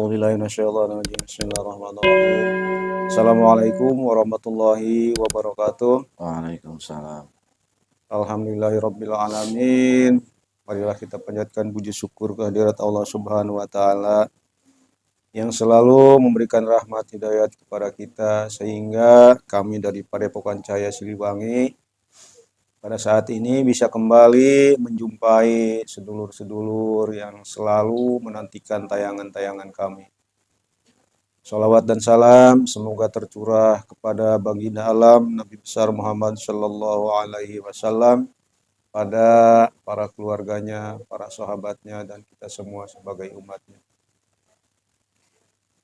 A'udzubillahiminasyaitonirrajim. Bismillahirrahmanirrahim. Assalamualaikum warahmatullahi wabarakatuh. Waalaikumsalam. Alhamdulillahirabbil alamin. Marilah kita panjatkan puji syukur kehadirat Allah Subhanahu wa taala yang selalu memberikan rahmat hidayat kepada kita sehingga kami dari Padepokan Cahaya Siliwangi pada saat ini bisa kembali menjumpai sedulur-sedulur yang selalu menantikan tayangan-tayangan kami. Salawat dan salam semoga tercurah kepada baginda alam Nabi besar Muhammad Sallallahu Alaihi Wasallam, pada para keluarganya, para sahabatnya, dan kita semua sebagai umatnya.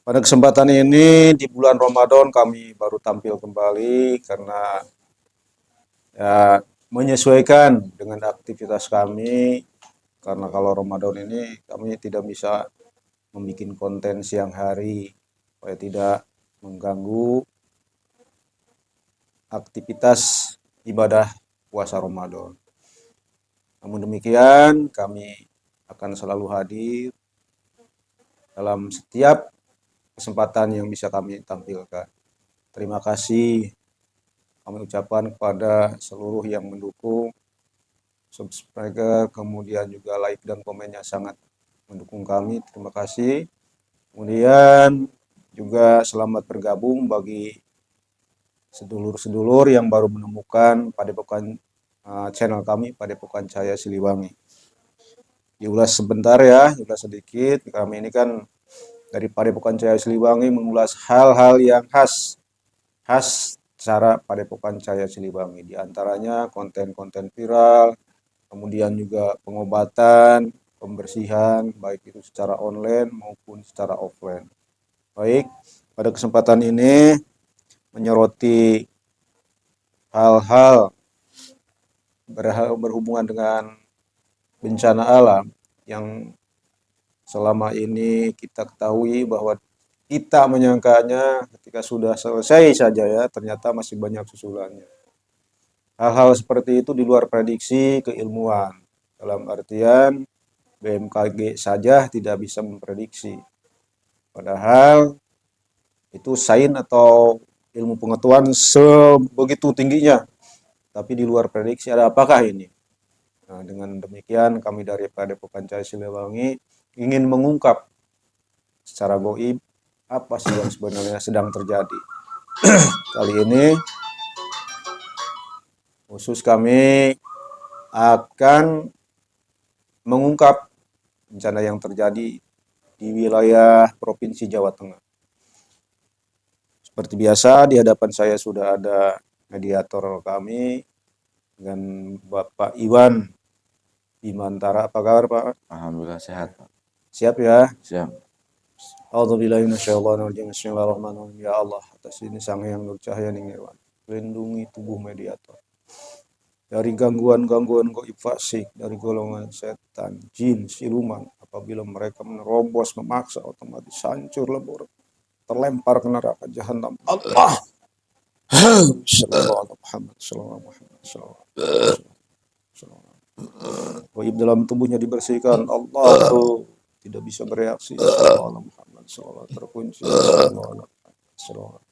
Pada kesempatan ini di bulan Ramadan kami baru tampil kembali karena ya, menyesuaikan dengan aktivitas kami, karena kalau Ramadan ini kami tidak bisa membuat konten siang hari supaya tidak mengganggu aktivitas ibadah puasa Ramadan. Namun demikian kami akan selalu hadir dalam setiap kesempatan yang bisa kami tampilkan. Terima kasih kami ucapkan kepada seluruh yang mendukung, subscriber, kemudian juga like dan komennya sangat mendukung kami. Terima kasih. Kemudian juga selamat bergabung bagi sedulur-sedulur yang baru menemukan Padepokan channel kami, Padepokan Cahaya Siliwangi. Diulas sebentar ya, diulas sedikit. Kami ini kan dari Padepokan Cahaya Siliwangi mengulas hal-hal yang khas cara Padepokan Cahaya Siliwangi, di antaranya konten-konten viral, kemudian juga pengobatan, pembersihan, baik itu secara online maupun secara offline. Baik, pada kesempatan ini menyoroti hal-hal berhubungan dengan bencana alam yang selama ini kita ketahui bahwa kita menyangkanya ketika sudah selesai saja ya, ternyata masih banyak susulannya. Hal-hal seperti itu di luar prediksi keilmuan. Dalam artian BMKG saja tidak bisa memprediksi. Padahal itu sains atau ilmu pengetahuan sebegitu tingginya. Tapi di luar prediksi ada apakah ini? Nah, dengan demikian kami dari Padepokan Cahaya Siliwangi ingin mengungkap secara goib apa sih yang sebenarnya sedang terjadi. Kali ini khusus kami akan mengungkap bencana yang terjadi di wilayah Provinsi Jawa Tengah. Seperti biasa di hadapan saya sudah ada mediator kami dengan Bapak Iwan Bimantara. Apa kabar Pak? Alhamdulillah sehat, Pak. Siap ya? Siap. A'udzubillahiminasyaitonirrajim. Bismillahirrahmanirrahim. Ya Allah, atas ini Sang Hyang Nur Cahaya Ningirwan, lindungi tubuh mediator dari gangguan-gangguan gaib fasik, dari golongan setan, jin, siluman. Apabila mereka menerobos, memaksa, otomatis hancur lebur, terlempar ke neraka jahanam. Allah. Sallallahu Muhammad, sallallahu Muhammad, sallallahu. Gaib dalam tubuhnya dibersihkan. Allah tidak bisa bereaksi. Sallallahu Muhammad, sallallahu terkunci. Sallallahu Muhammad,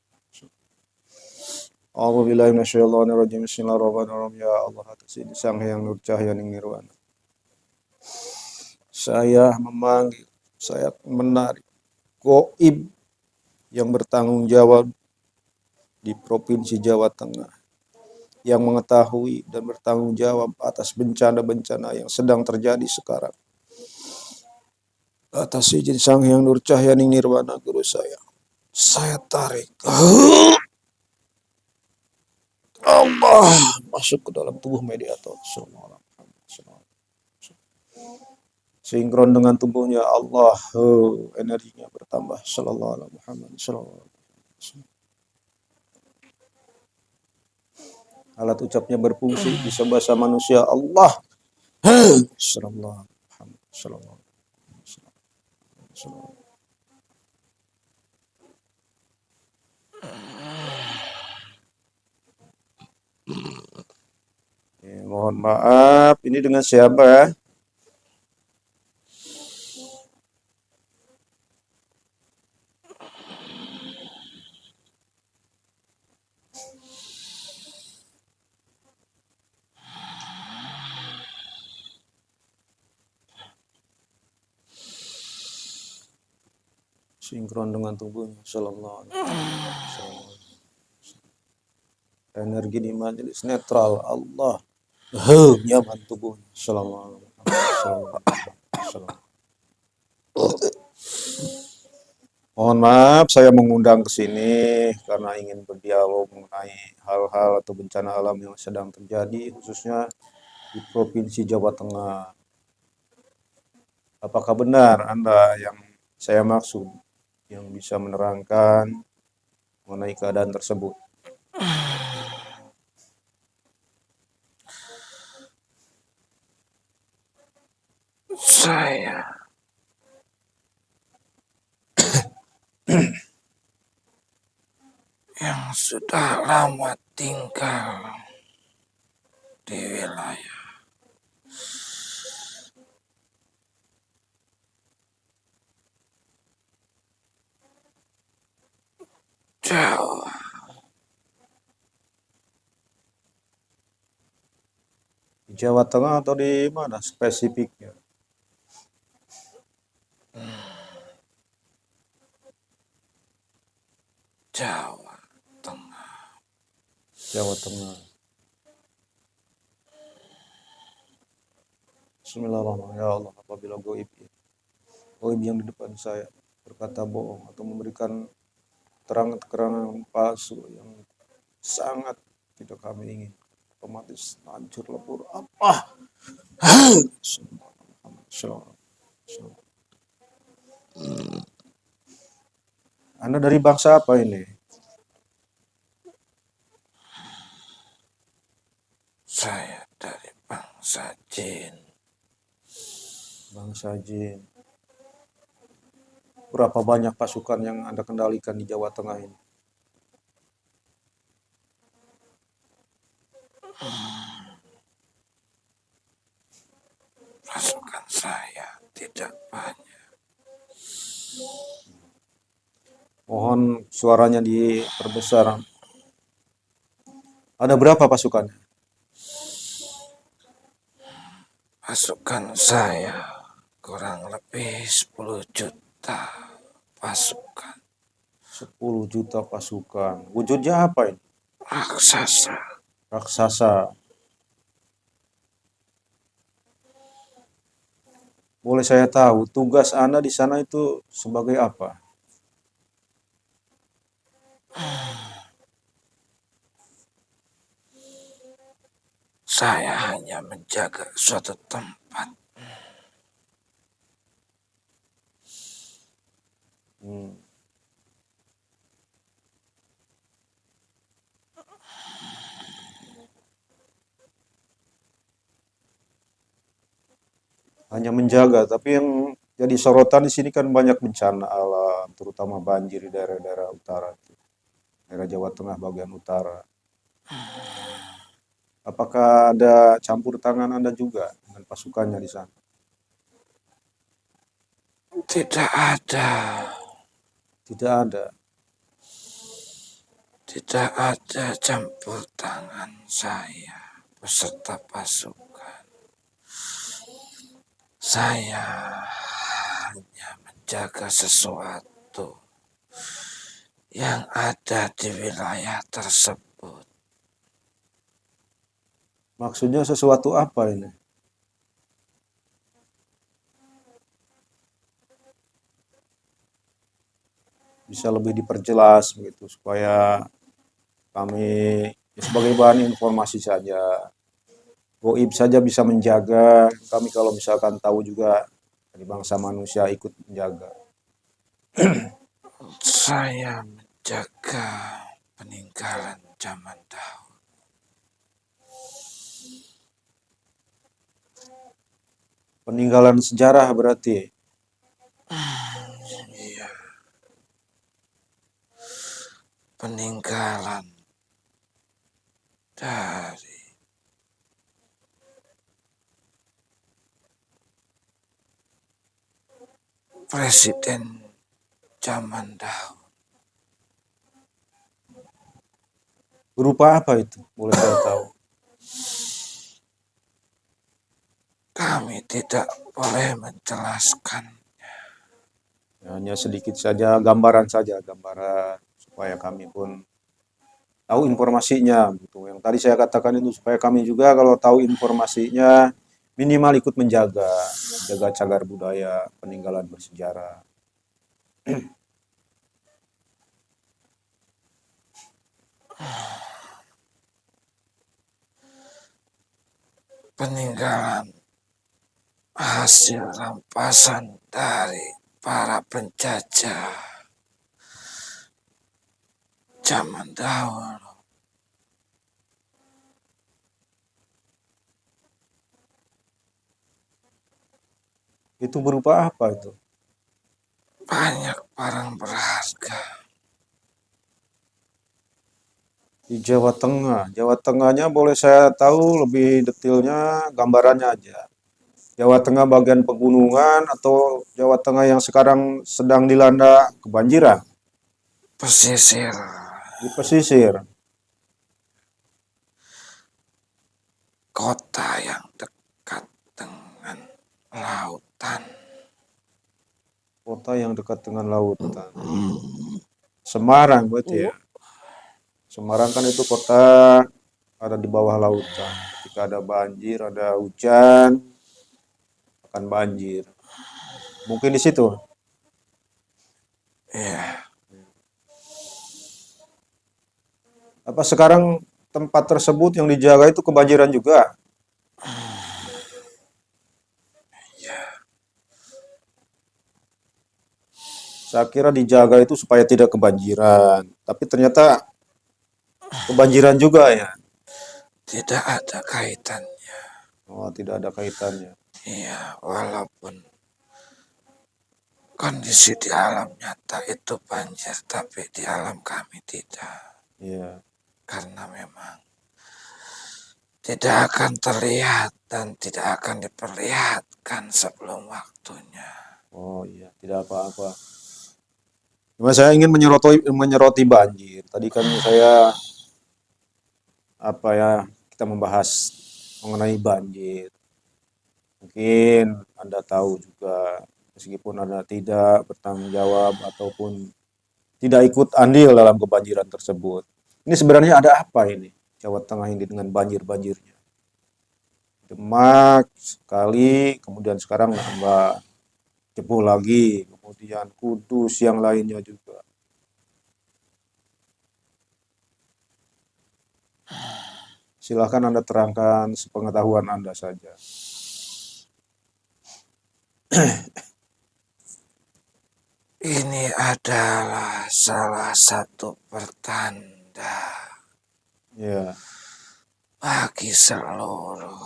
A'udzubillahi minasyaitonirrajim. Bismillahirrahmanirrahim. Ya Allah, atas ini Sang Hyang Nur Cahaya Ningirwana, saya memanggil, saya menarik gaib yang bertanggung jawab di Provinsi Jawa Tengah, yang mengetahui dan bertanggung jawab atas bencana-bencana yang sedang terjadi sekarang. Atas izin Sang Hyang Nur Cahaya Ningirwana, guru saya tarik Allah masuk ke dalam tubuh mediator. Sinkron dengan tubuhnya Allah, energinya bertambah. Sallallahu alaihi Muhammad, sallallahu alaihi wasallam. Alat ucapnya berfungsi, bisa bahasa manusia. Allah, sallallahu alaihi Muhammad, sallallahu alaihi wasallam. Mohon maaf, ini dengan siapa ya? sinkron dengan tubuhnya sallallahu alaihi wasallam. Energi di majelis netral Allah nyaman tubuhnya sallallahu alaihi wasallam. Mohon maaf saya mengundang ke sini karena ingin berdialog mengenai hal-hal atau bencana alam yang sedang terjadi khususnya di Provinsi Jawa Tengah. Apakah benar Anda yang saya maksud yang bisa menerangkan mengenai keadaan tersebut? Saya yang sudah lama tinggal di wilayah Jawa, Di Jawa Tengah atau di mana spesifiknya? Jawa Tengah. Jawa Tengah. Bismillahirrahmanirrahim. Ya Allah, apabila goib yang di depan saya berkata bohong atau memberikan keterangan-keterangan palsu yang sangat tidak kami ingin, otomatis hancur lebur. Apa? Anda dari bangsa apa ini? Saya dari bangsa Jin. Bangsa Jin. Berapa banyak pasukan yang Anda kendalikan di Jawa Tengah ini? Pasukan saya tidak banyak. Mohon suaranya diperbesar. Ada berapa pasukannya? Pasukan saya kurang lebih 10 juta pasukan 10 juta pasukan. Wujudnya apa ini? raksasa. Raksasa. Boleh saya tahu tugas Anda di sana itu sebagai apa? Saya hanya menjaga suatu tempat. Hmm. Hanya menjaga, tapi yang jadi sorotan di sini kan banyak bencana alam, terutama banjir di daerah-daerah utara, daerah Jawa Tengah bagian utara. Apakah ada campur tangan Anda juga dengan pasukannya di sana? Tidak ada. Tidak ada. Tidak ada campur tangan saya beserta pasukan. Saya hanya menjaga sesuatu yang ada di wilayah tersebut. Maksudnya sesuatu apa ini? Bisa lebih diperjelas begitu supaya kami sebagai bahan informasi saja. Goib saja bisa menjaga, kami kalau misalkan tahu juga dari bangsa manusia ikut menjaga. Saya menjaga peninggalan zaman dahulu. Peninggalan sejarah berarti. Iya. Peninggalan dari presiden zaman dahulu. Berupa apa itu? Boleh saya tahu? Kami tidak boleh menjelaskan. Hanya sedikit saja gambaran saja, gambaran supaya kami pun tahu informasinya gitu. Yang tadi saya katakan itu supaya kami juga kalau tahu informasinya minimal ikut menjaga cagar budaya peninggalan bersejarah. Peninggalan hasil rampasan dari para penjajah zaman dahulu. Itu berupa apa itu? Banyak barang berharga. Di Jawa Tengah. Jawa Tengahnya boleh saya tahu lebih detailnya gambarannya aja. Jawa Tengah bagian pegunungan atau Jawa Tengah yang sekarang sedang dilanda kebanjiran Pesisir, di pesisir. kota yang dekat dengan lautan. Kota yang dekat dengan lautan. Semarang berarti ya. Semarang kan itu kota ada di bawah lautan. Ketika ada banjir, ada hujan, akan banjir. Mungkin di situ. Ya, Apa sekarang tempat tersebut yang dijaga itu kebanjiran juga? Saya kira dijaga itu supaya tidak kebanjiran. Tapi ternyata kebanjiran juga ya. tidak ada kaitannya. Oh, tidak ada kaitannya. Iya, walaupun kondisi di alam nyata itu banjir, tapi di alam kami tidak. Iya. Karena memang tidak akan terlihat dan tidak akan diperlihatkan sebelum waktunya. Oh iya, tidak apa-apa. Cuma saya ingin menyoroti banjir. Tadi kan saya apa ya, kita membahas mengenai banjir. Mungkin Anda tahu juga meskipun Anda tidak bertanggung jawab ataupun tidak ikut andil dalam kebanjiran tersebut. Ini sebenarnya ada apa ini? Jawa Tengah ini dengan banjir-banjirnya. Demak sekali, kemudian sekarang nambah jebol lagi, kemudian Kudus yang lainnya juga. Silahkan Anda terangkan sepengetahuan Anda saja. Ini adalah salah satu pertanda Ya, bagi seluruh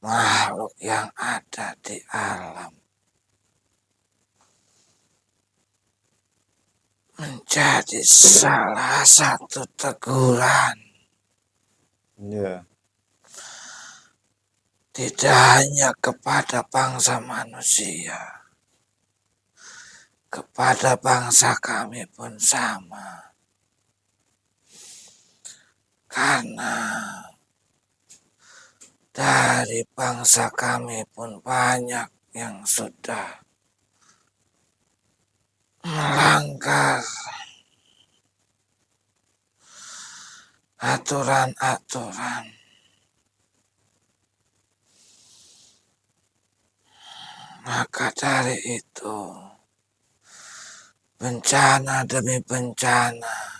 makhluk yang ada di alam. Menjadi salah satu teguran. ya, Tidak hanya kepada bangsa manusia. Kepada bangsa kami pun sama. Karena dari bangsa kami pun banyak yang sudah melanggar aturan-aturan. Maka dari itu, bencana demi bencana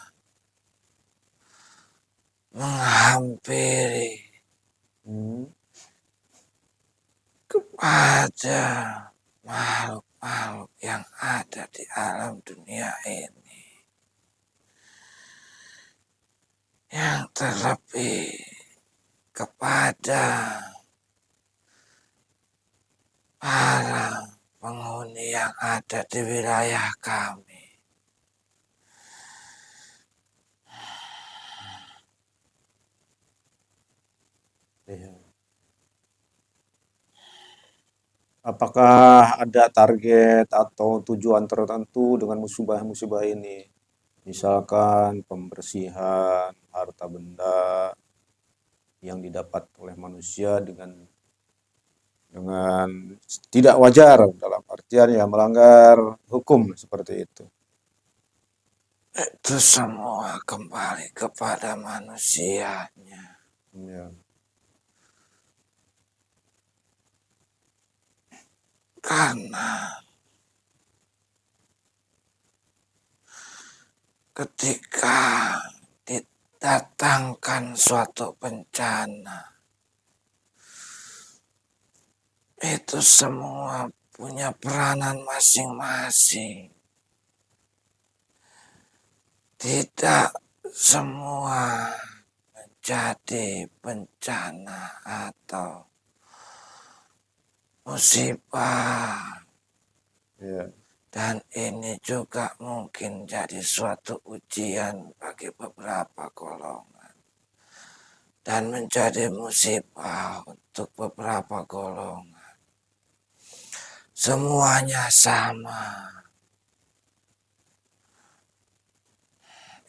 menghampiri hmm, kepada makhluk-makhluk yang ada di alam dunia ini. Yang terlebih kepada para penghuni yang ada di wilayah kami. ya. Apakah ada target atau tujuan tertentu dengan musibah-musibah ini? Misalkan pembersihan harta benda yang didapat oleh manusia dengan dengan tidak wajar dalam artian ya melanggar hukum seperti itu. Itu semua kembali kepada manusianya. Ya, Karena ketika didatangkan suatu bencana, itu semua punya peranan masing-masing. Tidak semua menjadi bencana atau musibah. ya, Dan ini juga mungkin jadi suatu ujian bagi beberapa golongan. Dan menjadi musibah untuk beberapa golongan. Semuanya sama.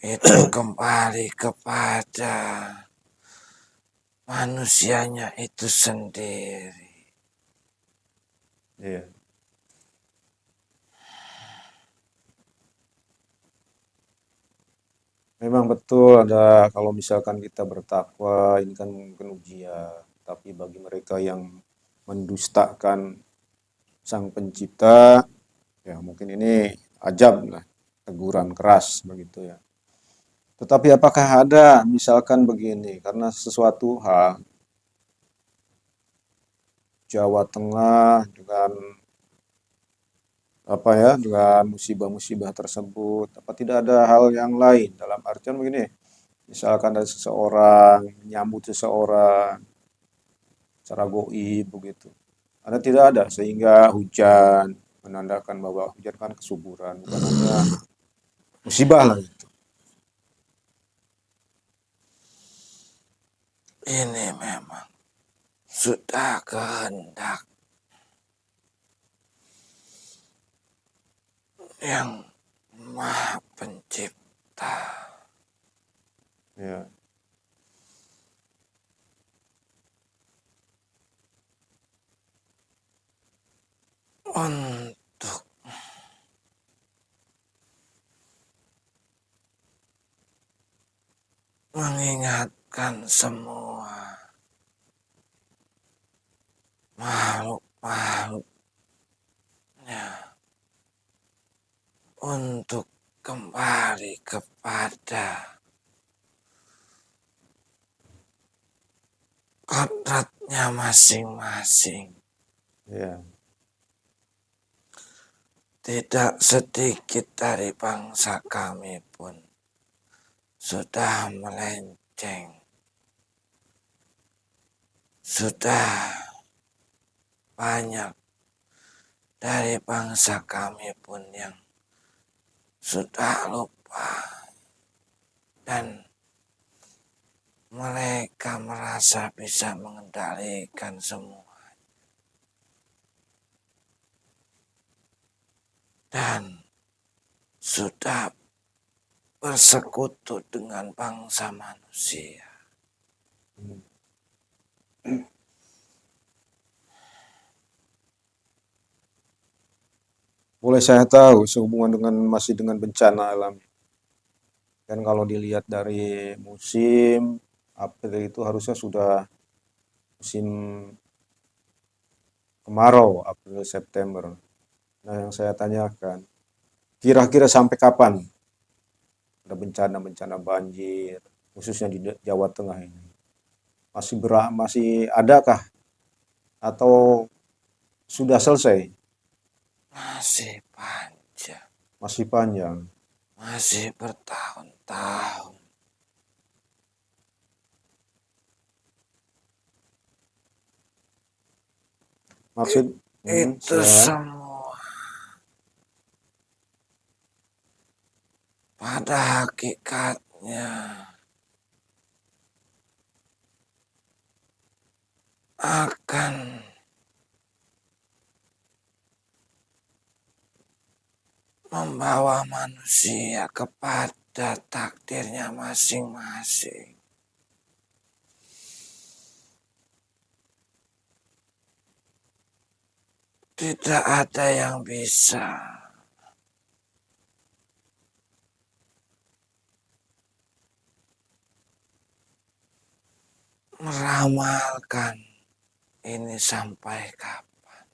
Itu kembali kepada manusianya itu sendiri. iya. Memang betul ada kalau misalkan kita bertakwa ini kan mungkin ujian, tapi bagi mereka yang mendustakan Sang Pencipta, ya mungkin ini ajab lah, teguran keras begitu ya. Tetapi apakah ada misalkan begini, karena sesuatu hal Jawa Tengah dengan apa ya, dengan musibah-musibah tersebut, apa tidak ada hal yang lain dalam artian begini, misalkan ada seseorang menyambut seseorang secara goib begitu. Ada tidak ada sehingga hujan menandakan bahwa hujan kan kesuburan, bukan hanya musibah lah itu. Ini memang sudah kehendak yang Maha Pencipta. Ya, Untuk mengingatkan semua makhluk-makhluknya untuk kembali kepada kodratnya masing-masing. ya, Tidak sedikit dari bangsa kami pun sudah melenceng. Sudah banyak dari bangsa kami pun yang sudah lupa. Dan mereka merasa bisa mengendalikan semua. Dan sudah bersekutu dengan bangsa manusia. boleh saya tahu sehubungan dengan masih dengan bencana alam. Kan kalau dilihat dari musim April itu harusnya sudah musim kemarau, April September. Nah, yang saya tanyakan, kira-kira sampai kapan ada bencana-bencana banjir, khususnya di Jawa Tengah ini? Masih adakah atau sudah selesai? Masih panjang. Masih panjang. Masih bertahun-tahun. Maksud, Itu silakan. semua pada hakikatnya akan membawa manusia kepada takdirnya masing-masing. Tidak ada yang bisa meramalkan ini sampai kapan.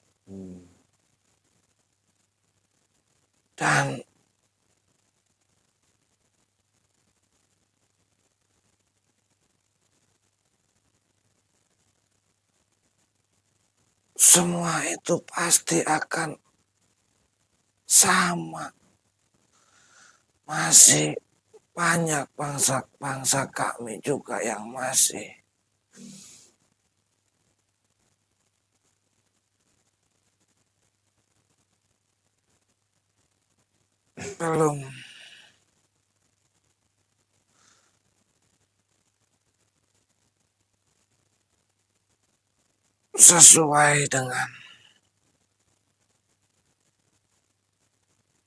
Dan semua itu pasti akan sama. Masih banyak bangsa-bangsa kami juga yang masih belum sesuai dengan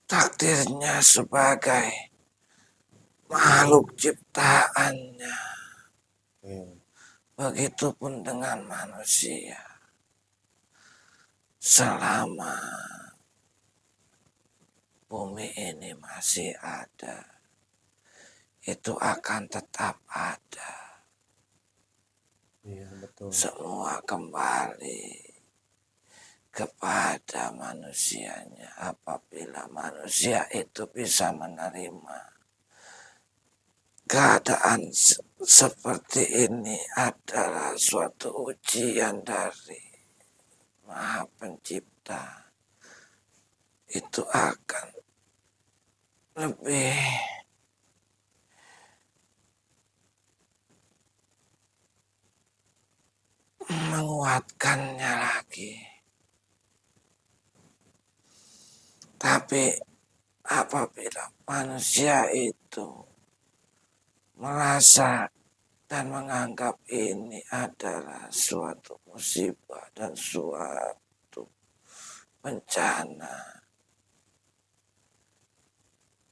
takdirnya sebagai makhluk ciptaannya. Begitupun dengan manusia. Selama bumi ini masih ada, itu akan tetap ada. Iya, betul. Semua kembali kepada manusianya apabila manusia itu bisa menerima keadaan seperti ini adalah suatu ujian dari Maha Pencipta. Itu akan lebih menguatkannya lagi. Tapi apabila manusia itu merasa dan menganggap ini adalah suatu musibah dan suatu bencana,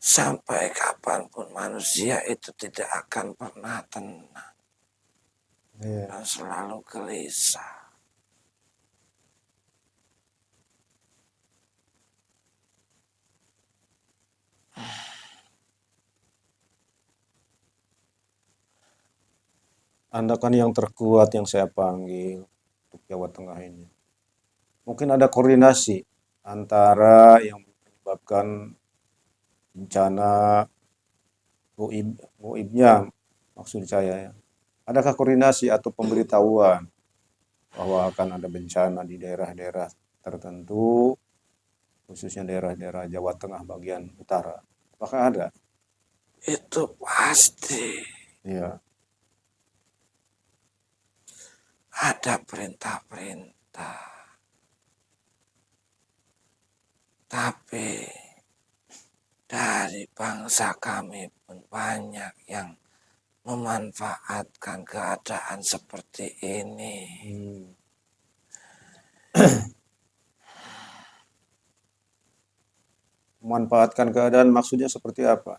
sampai kapanpun manusia itu tidak akan pernah tenang dan selalu gelisah. Anda kan yang terkuat yang saya panggil untuk Jawa Tengah ini. Mungkin ada koordinasi antara yang menyebabkan bencana goibnya, maksud saya ya. Adakah koordinasi atau pemberitahuan bahwa akan ada bencana di daerah-daerah tertentu, khususnya daerah-daerah Jawa Tengah bagian utara? Apakah ada? Itu pasti Iya, ada perintah-perintah. Tapi dari bangsa kami pun banyak yang memanfaatkan keadaan seperti ini. Memanfaatkan keadaan maksudnya seperti apa?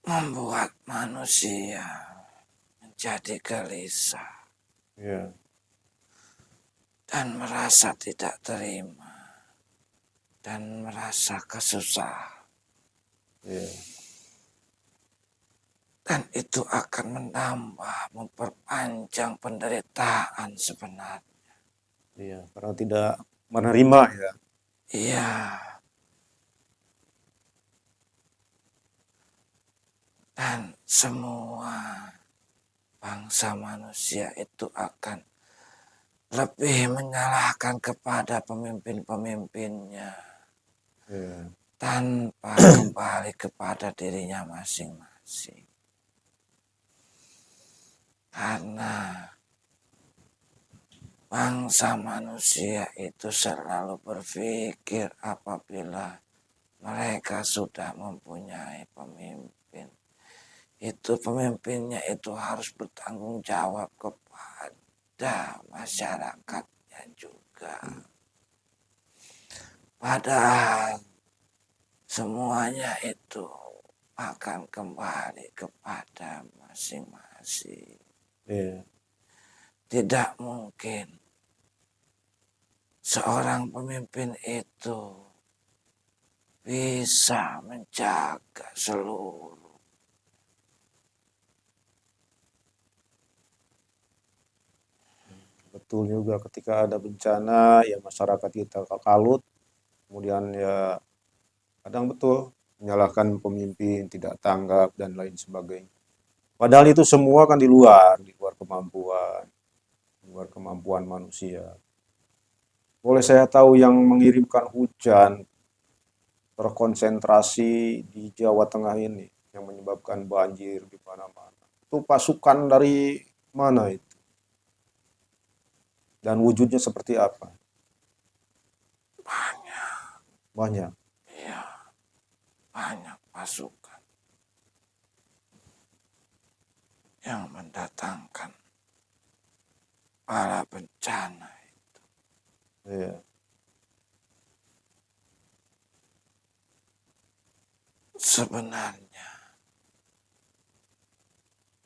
Membuat manusia menjadi gelisah Iya, dan merasa tidak terima dan merasa kesusahan. iya, Dan itu akan menambah, memperpanjang penderitaan sebenarnya. iya. Karena tidak menerima ya. Iya, dan semua bangsa manusia itu akan lebih menyalahkan kepada pemimpin-pemimpinnya Iya, tanpa kembali kepada dirinya masing-masing. Karena bangsa manusia itu selalu berpikir apabila mereka sudah mempunyai pemimpin, itu pemimpinnya itu harus bertanggung jawab kepada masyarakatnya juga. Padahal semuanya itu akan kembali kepada masing-masing. iya, Tidak mungkin seorang pemimpin itu bisa menjaga seluruh. Betul juga ketika ada bencana ya masyarakat kita kalut, kemudian ya kadang betul menyalahkan pemimpin, tidak tanggap dan lain sebagainya. Padahal itu semua kan di luar kemampuan manusia. Boleh saya tahu yang mengirimkan hujan terkonsentrasi di Jawa Tengah ini yang menyebabkan banjir di mana-mana. Itu pasukan dari mana itu? Dan wujudnya seperti apa? Banyak, Banyak. ya, banyak pasukan yang mendatangkan para bencana. Iya. Sebenarnya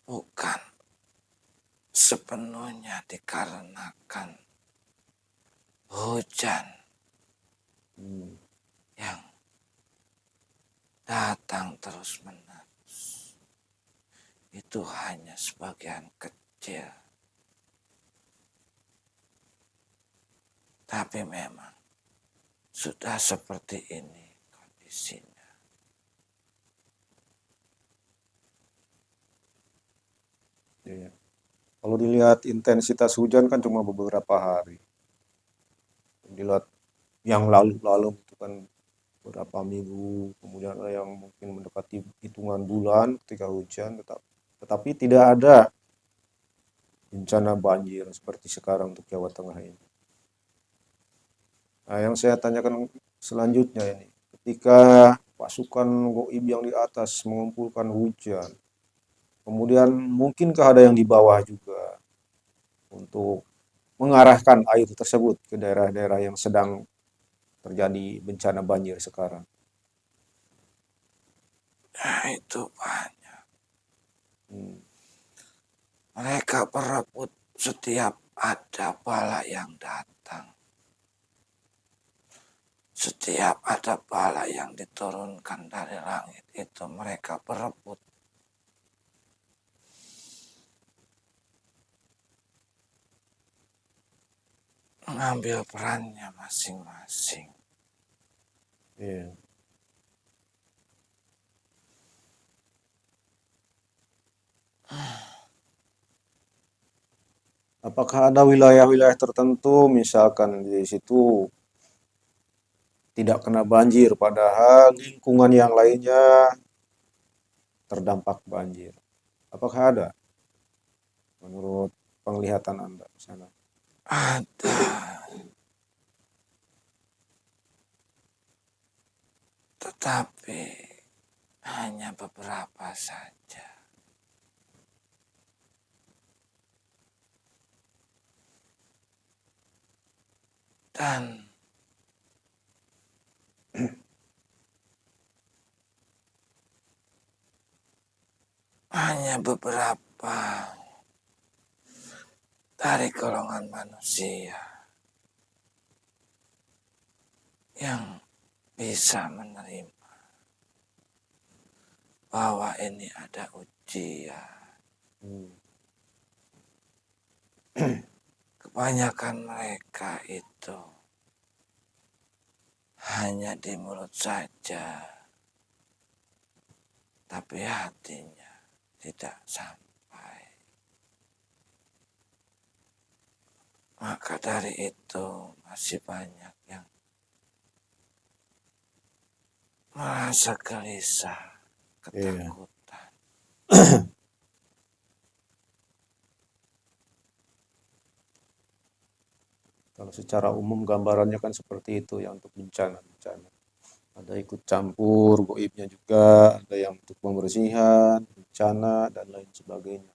bukan sepenuhnya dikarenakan hujan Hmm. yang datang terus-menerus. Itu hanya sebagian kecil. Tapi memang sudah seperti ini kondisinya. Iya. Kalau dilihat intensitas hujan kan cuma beberapa hari. Dilihat yang lalu-lalu itu kan beberapa minggu, kemudian ada yang mungkin mendekati hitungan bulan ketika hujan, tetapi tidak ada bencana banjir seperti sekarang untuk Jawa Tengah ini. Nah, yang saya tanyakan selanjutnya ini, ketika pasukan Goib yang di atas mengumpulkan hujan, kemudian mungkinkah ada yang di bawah juga untuk mengarahkan air tersebut ke daerah-daerah yang sedang terjadi bencana banjir sekarang? Nah, itu banyak. Hmm. Mereka berebut setiap ada bala yang datang. Setiap ada bala yang diturunkan dari langit itu mereka berebut. Mengambil perannya masing-masing. Iya. Apakah ada wilayah-wilayah tertentu, misalkan di situ tidak kena banjir, padahal lingkungan yang lainnya terdampak banjir? Apakah ada menurut penglihatan Anda di sana? Ada, tetapi hanya beberapa saja. Dan hanya beberapa dari golongan manusia yang bisa menerima bahwa ini ada ujian. Hmm. Kebanyakan mereka itu hanya di mulut saja, tapi hatinya tidak sampai. Maka dari itu masih banyak yang merasa gelisah, Iya. ketakutan. Kalau secara umum gambarannya kan seperti itu ya untuk bencana-bencana. Ada ikut campur, goibnya juga, ada yang untuk pembersihan, bencana, dan lain sebagainya.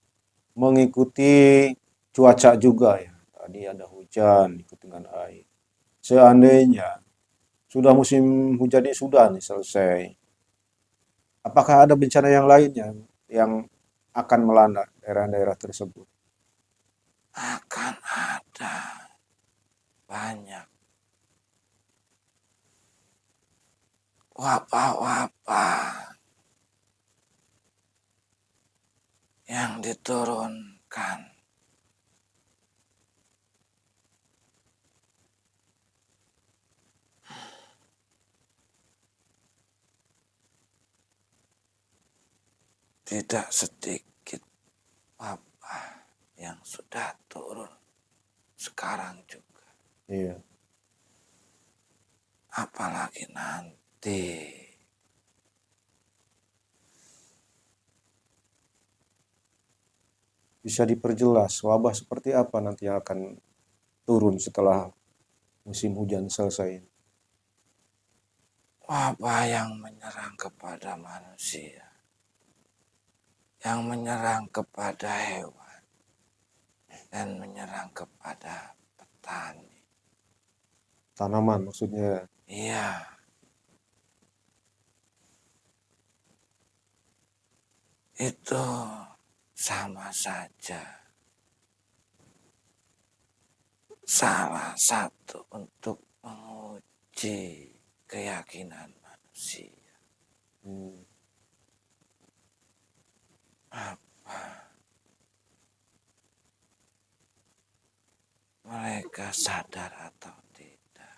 Mengikuti cuaca juga ya. Tadi ada hujan, ikut dengan air. Seandainya sudah musim hujan ini sudah nih selesai, apakah ada bencana yang lainnya yang akan melanda daerah-daerah tersebut? Akan ada banyak. wabah-wabah yang diturunkan tidak sedikit wabah yang sudah turun sekarang juga. Iya. Apalagi nanti. Bisa diperjelas wabah seperti apa nanti yang akan turun setelah musim hujan selesai? Wabah yang menyerang kepada manusia, yang menyerang kepada hewan, dan menyerang kepada petani. Tanaman maksudnya. Iya, itu sama saja salah satu untuk menguji keyakinan manusia. Hmm. Apa mereka sadar atau tidak?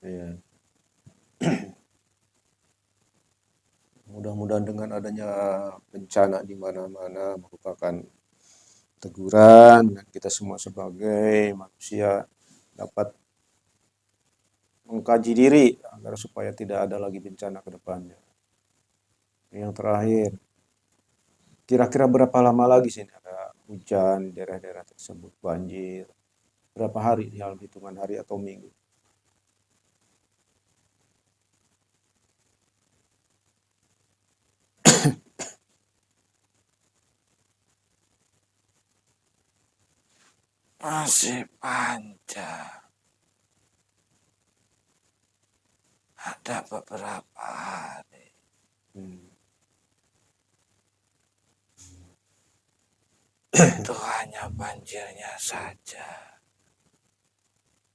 Iya. Mudah-mudahan dengan adanya bencana di mana-mana merupakan teguran dan kita semua sebagai manusia dapat mengkaji diri agar supaya tidak ada lagi bencana ke depannya. Yang terakhir, kira-kira berapa lama lagi sih ada hujan di daerah-daerah tersebut, banjir? Berapa hari dalam hitungan hari atau minggu? Masih panjang. Ada beberapa hari. Hmm. Itu hanya banjirnya saja.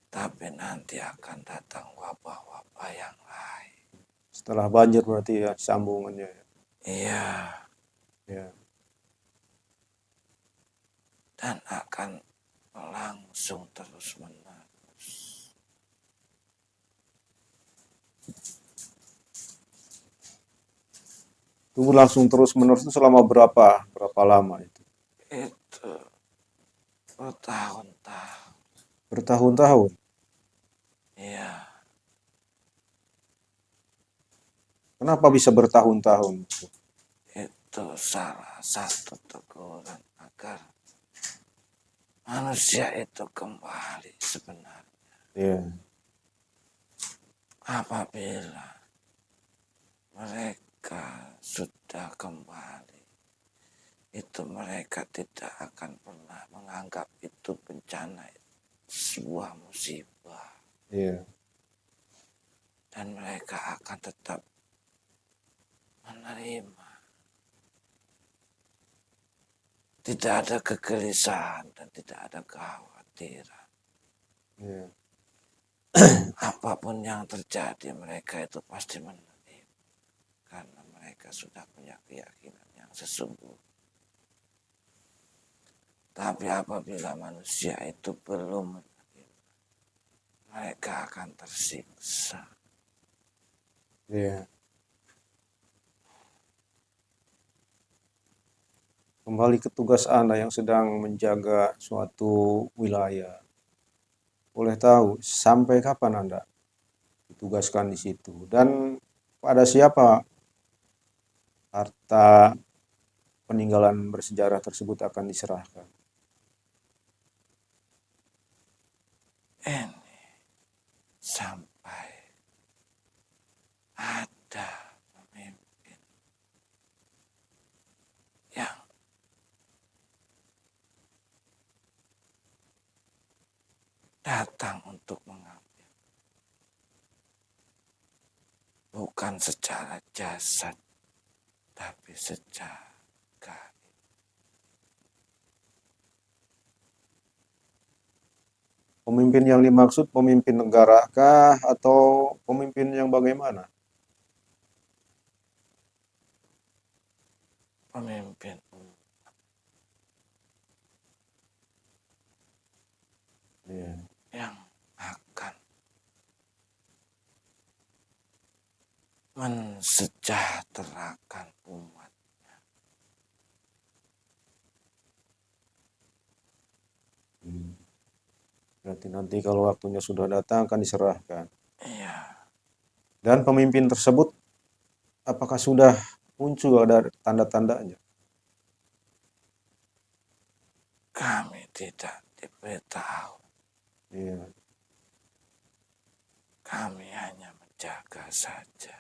Tapi nanti akan datang wabah-wabah yang lain. Setelah banjir berarti ya sambungannya. Iya, Ya. dan akan langsung terus-menerus. Itu langsung terus-menerus itu selama berapa lama itu? Itu bertahun-tahun. Bertahun-tahun. Iya, Kenapa bisa bertahun-tahun? itu salah satu teguran agar manusia itu kembali sebenarnya. Ya. Apabila mereka sudah kembali, itu mereka tidak akan pernah menganggap itu bencana, sebuah musibah. Iya. Dan mereka akan tetap menerima. Tidak ada kegelisahan dan tidak ada kekhawatiran. Iya. Apapun yang terjadi, mereka itu pasti menerima. Karena mereka sudah punya keyakinan yang sesungguhnya. Tapi apabila manusia itu belum menerima, mereka akan tersiksa. Iya. Kembali ke tugas Anda yang sedang menjaga suatu wilayah. Boleh tahu sampai kapan Anda ditugaskan di situ dan pada siapa harta peninggalan bersejarah tersebut akan diserahkan? Ini sampai ada pemimpin yang datang untuk mengambil. Bukan secara jasad, tapi secara gaib. Pemimpin yang dimaksud pemimpin negara kah atau pemimpin yang bagaimana? Pemimpin Iya. yang akan mensejahterakan umat. Berarti nanti kalau waktunya sudah datang akan diserahkan. Iya, Dan pemimpin tersebut apakah sudah muncul ada tanda-tandanya? kami tidak diberitahu. Iya. Kami hanya menjaga saja.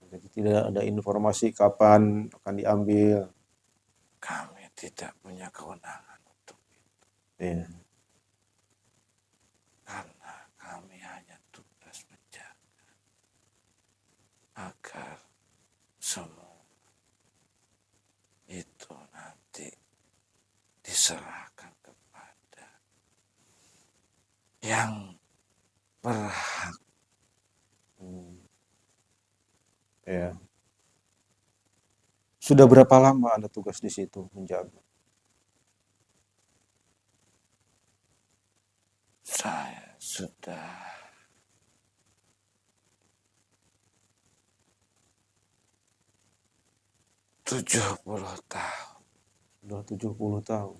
Jadi tidak ada informasi kapan akan diambil. Kami tidak punya kewenangan untuk itu. Iya. Karena kami hanya tugas menjaga agar semua itu nanti diserahkan kepada yang berhak. Iya. Sudah berapa lama Anda tugas di situ menjaga? Saya sudah 70 tahun. Sudah 70 tahun.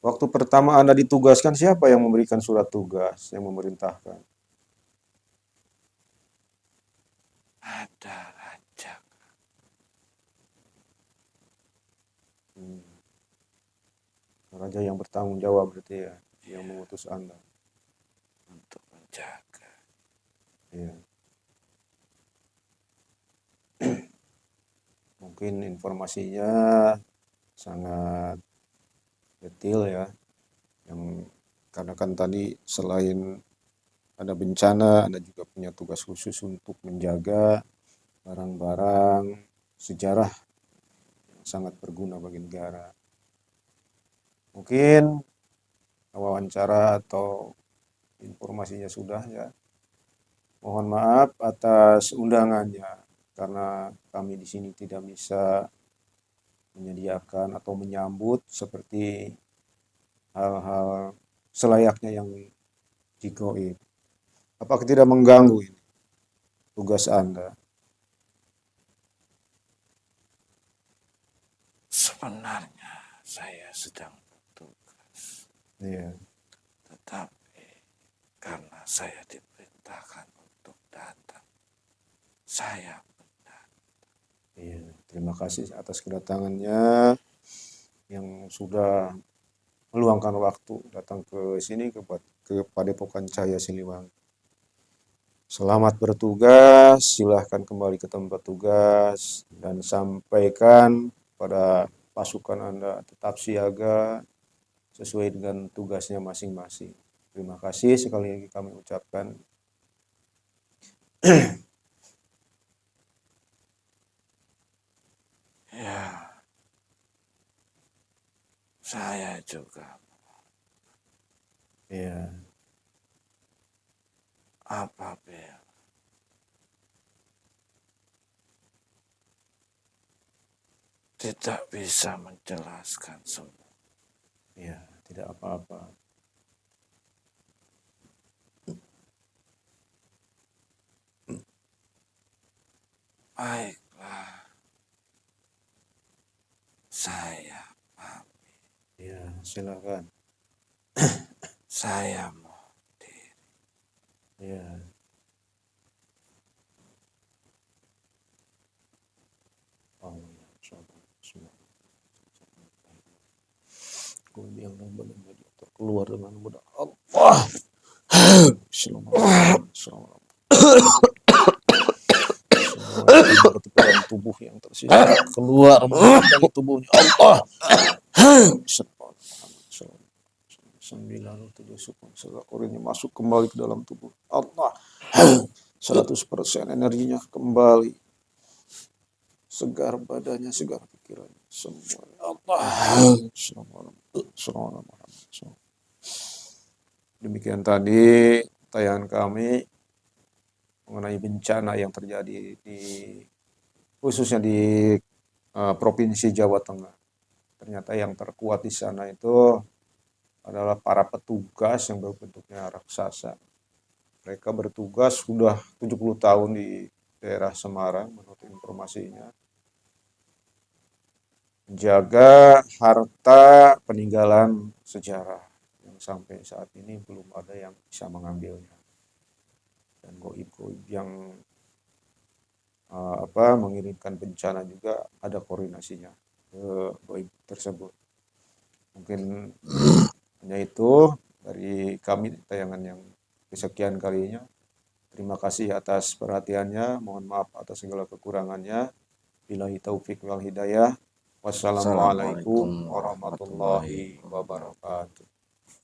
Waktu pertama Anda ditugaskan, siapa yang memberikan surat tugas, yang memerintahkan? Ada raja Raja yang bertanggung jawab berarti ya, yang mengutus Anda. untuk menjaga. Iya. Mungkin informasinya sangat detail ya. Yang karena kan tadi selain ada bencana, Anda juga punya tugas khusus untuk menjaga barang-barang sejarah yang sangat berguna bagi negara. Mungkin wawancara atau informasinya sudah ya. Mohon maaf atas undangannya karena kami di sini tidak bisa menyediakan atau menyambut seperti hal-hal selayaknya yang digoib. Apakah tidak mengganggu ini tugas Anda? Sebenarnya saya sedang bertugas, Iya. tetapi karena saya diperintahkan untuk datang, saya benar. Iya, terima kasih atas kedatangannya yang sudah meluangkan waktu datang ke sini ke Padepokan Cahaya Siliwangi. Selamat bertugas, silahkan kembali ke tempat tugas dan sampaikan pada pasukan Anda tetap siaga sesuai dengan tugasnya masing-masing. Terima kasih sekali lagi kami ucapkan. Ya, saya juga Ya, apabila tidak bisa menjelaskan semua. ya, tidak apa-apa. Baiklah, saya pamit. Ya, silakan. Saya mohon diri. Ya. Oh, ya, sabar, semua. Yang benar-benar terkeluar dengan mudah. Allah. Bismillahirrahmanirrahim. Semua ke dalam tubuh yang tersisa keluar dari tubuhnya. Allah. Sembilan tujuh suku ini masuk kembali ke dalam tubuh Allah. 100% energinya kembali, segar badannya, segar pikirannya, semua Allah. Demikian tadi tayangan kami mengenai bencana yang terjadi khususnya di Provinsi Jawa Tengah. Ternyata yang terkuat di sana itu adalah para petugas yang berbentuknya raksasa. Mereka bertugas sudah 70 tahun di daerah Semarang menurut informasinya. Menjaga harta peninggalan sejarah yang sampai saat ini belum ada yang bisa mengambilnya. Dan goib-goib yang mengirimkan bencana juga ada koordinasinya ke goib tersebut. Mungkin hanya itu dari kami tayangan yang kesekian kalinya. Terima kasih atas perhatiannya. Mohon maaf atas segala kekurangannya. Billahi taufik wal hidayah. Wassalamualaikum Assalamualaikum warahmatullahi warahmatullahi wabarakatuh. wabarakatuh.